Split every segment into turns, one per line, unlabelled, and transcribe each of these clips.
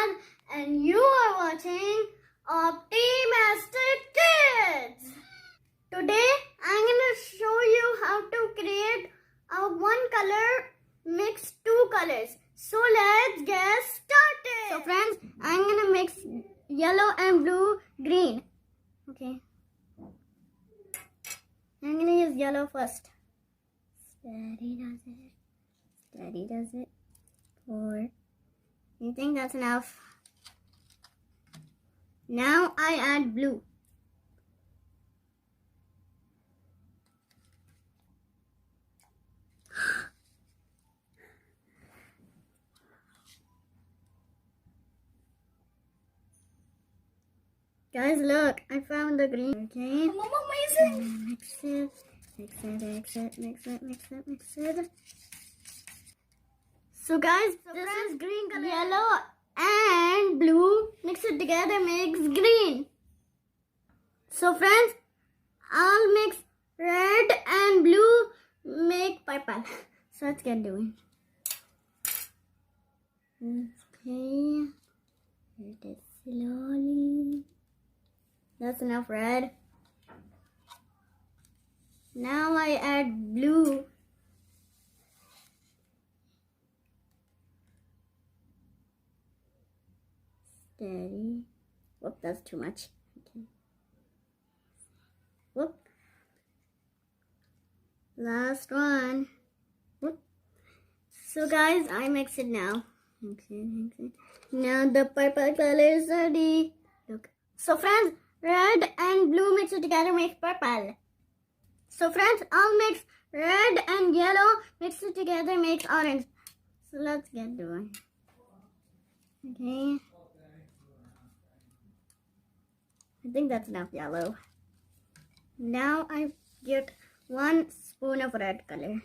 Ahmed and you are watching Optimistic Kids. Today I'm going to show you how to create a one color mix two colors. So let's get started. So friends, I'm going to mix yellow and blue green. Okay. I'm going to use yellow first. Steady does it. Steady does it. 4. You think that's enough? Now I add blue. Guys, look, I found the green. Okay. Amazing. Mix it, mix it, mix it, mix it, mix it, mix it. So guys, this is green color. Yellow and blue. Mix it together makes green. So friends, I'll mix red and blue make purple. So let's get doing. Okay. Hit it slowly. That's enough red. Now I add blue. Steady. Whoop, that's too much. Okay. Whoop. Last one. Whoop. So guys, I mix it now. Mix it, mix it. Now the purple color is ready. Look. So friends, red and blue mix it together makes purple. So friends, I'll mix red and yellow, mix it together makes orange. So let's get doing. Okay. I think that's enough yellow. Now I get 1 spoon of red color.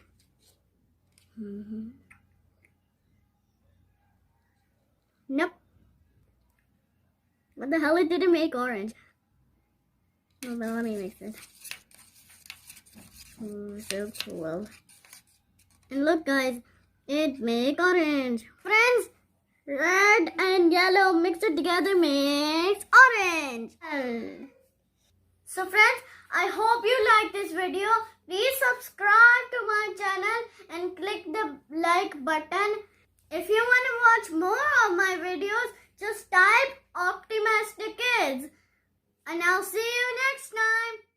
Nope. What the hell? It didn't make orange. Well, then let me mix it. Oh, so cool. And look guys, it make orange. Friends, red and yellow mixed it together makes orange. So friends, I hope you like this video. Please subscribe to my channel and click the like button. If you want to watch more of my videos, just type Optimistic Kids. And I'll see you next time.